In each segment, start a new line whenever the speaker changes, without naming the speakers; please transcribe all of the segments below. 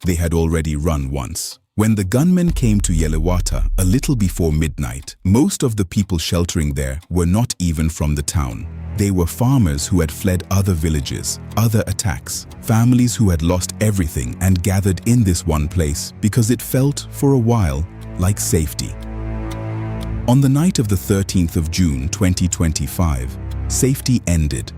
They had already run once. When the gunmen came to Yelewata a little before midnight, most of the people sheltering there were not even from the town. They were farmers who had fled other villages, other attacks, families who had lost everything and gathered in this one place because it felt, for a while, like safety. On the night of the 13th of June 2025, safety ended.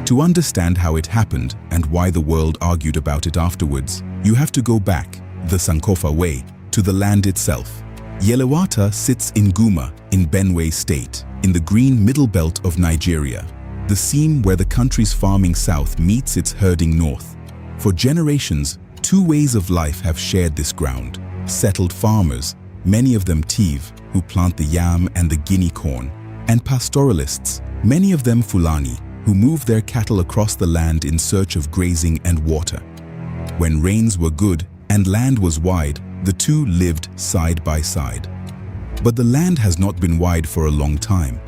To understand how it happened and why the world argued about it afterwards, you have to go back, the Sankofa way, to the land itself. Yelewata sits in Guma in Benue State, in the green middle belt of Nigeria, the seam where the country's farming south meets its herding north. For generations, two ways of life have shared this ground. Settled farmers, many of them Tiv, who plant the yam and the guinea corn, and pastoralists, many of them Fulani, who move their cattle across the land in search of grazing and water. When rains were good and land was wide, the two lived side by side. But the land has not been wide for a long time.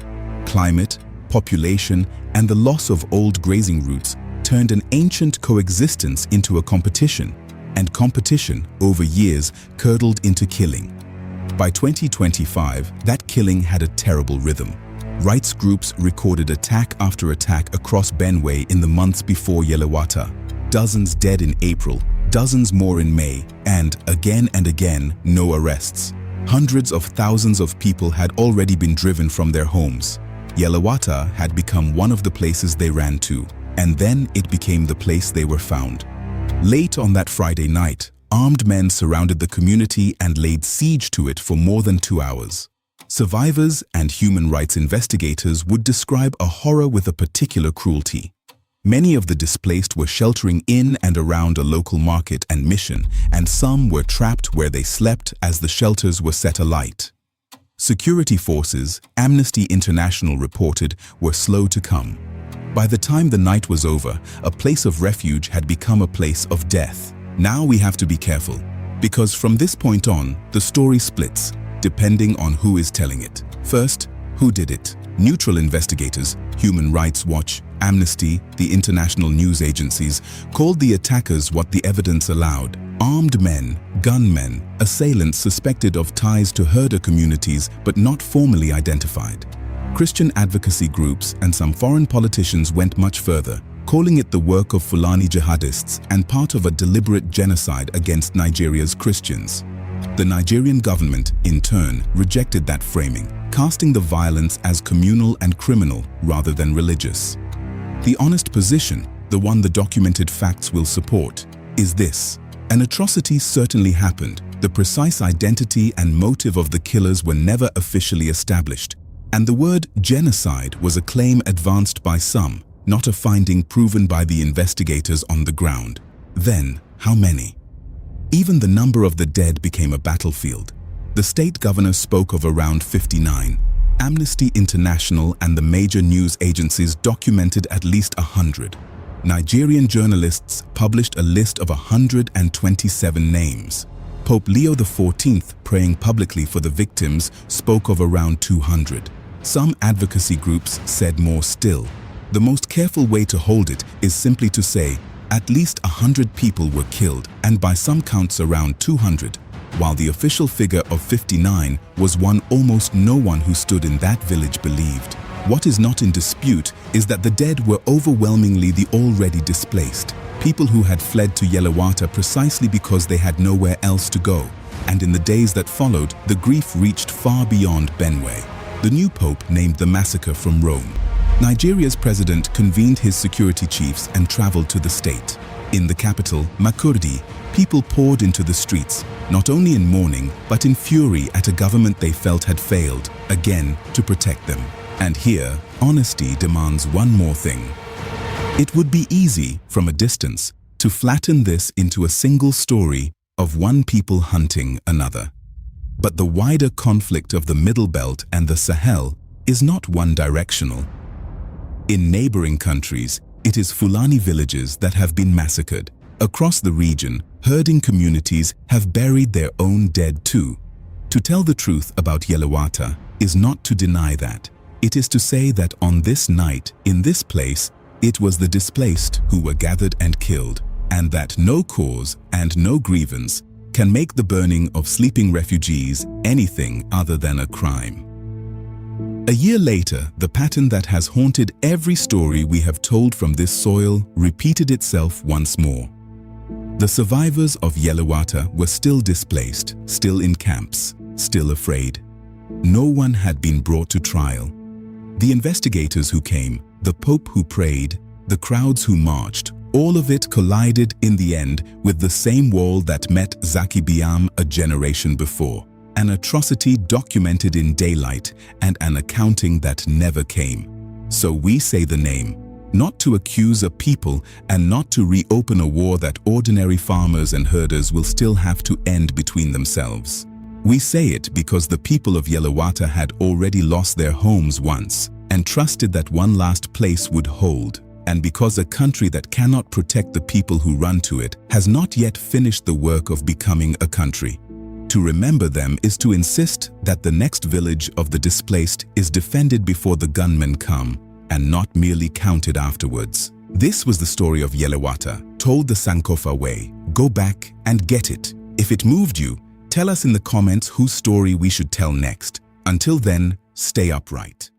Climate, population, and the loss of old grazing routes turned an ancient coexistence into a competition, and competition, over years, curdled into killing. By 2025, that killing had a terrible rhythm. Rights groups recorded attack after attack across Benue in the months before Yelewata. Dozens dead in April, dozens more in May, and again, no arrests. Hundreds of thousands of people had already been driven from their homes. Yelewata had become one of the places they ran to, and then it became the place they were found. Late on that Friday night, armed men surrounded the community and laid siege to it for more than 2 hours. Survivors and human rights investigators would describe a horror with a particular cruelty. Many of the displaced were sheltering in and around a local market and mission, and some were trapped where they slept as the shelters were set alight. Security forces, Amnesty International reported, were slow to come. By the time the night was over, a place of refuge had become a place of death. Now we have to be careful, because from this point on, the story splits, depending on who is telling it. First, who did it? Neutral investigators, Human Rights Watch, Amnesty, the international news agencies, called the attackers what the evidence allowed: armed men, gunmen, assailants suspected of ties to herder communities but not formally identified. Christian advocacy groups and some foreign politicians went much further, calling it the work of Fulani jihadists and part of a deliberate genocide against Nigeria's Christians. The Nigerian government, in turn, rejected that framing, casting the violence as communal and criminal rather than religious. The honest position, the one the documented facts will support, is this: an atrocity certainly happened. The precise identity and motive of the killers were never officially established, and the word genocide was a claim advanced by some, not a finding proven by the investigators on the ground. Then, how many? Even the number of the dead became a battlefield. The state governor spoke of around 59. Amnesty International and the major news agencies documented at least 100. Nigerian journalists published a list of 127 names. Pope Leo XIV, praying publicly for the victims, spoke of around 200. Some advocacy groups said more still. The most careful way to hold it is simply to say, at least 100 people were killed, and by some counts around 200, while the official figure of 59 was one almost no one who stood in that village believed. What is not in dispute is that the dead were overwhelmingly the already displaced, people who had fled to Yelewata precisely because they had nowhere else to go. And in the days that followed, the grief reached far beyond Benue. The new pope named the massacre from Rome. Nigeria's president convened his security chiefs and traveled to the state. In the capital, Makurdi, people poured into the streets, not only in mourning, but in fury at a government they felt had failed, again, to protect them. And here, honesty demands one more thing. It would be easy, from a distance, to flatten this into a single story of one people hunting another. But the wider conflict of the Middle Belt and the Sahel is not one-directional. In neighboring countries, it is Fulani villages that have been massacred. Across the region, herding communities have buried their own dead too. To tell the truth about Yelewata is not to deny that. It is to say that on this night, in this place, it was the displaced who were gathered and killed. and that no cause and no grievance can make the burning of sleeping refugees anything other than a crime. A year later, the pattern that has haunted every story we have told from this soil repeated itself once more. The survivors of Yelewata were still displaced, still in camps, still afraid. No one had been brought to trial. The investigators who came, the Pope who prayed, the crowds who marched, all of it collided in the end with the same wall that met Zaki Biam a generation before. An atrocity documented in daylight and an accounting that never came. So we say the name, not to accuse a people and not to reopen a war that ordinary farmers and herders will still have to end between themselves. We say it because the people of Yelewata had already lost their homes once and trusted that one last place would hold, and because a country that cannot protect the people who run to it has not yet finished the work of becoming a country. To remember them is to insist that the next village of the displaced is defended before the gunmen come, and not merely counted afterwards. This was the story of Yelewata, told the Sankofa way. Go back and get it. If it moved you, tell us in the comments whose story we should tell next. Until then, stay upright.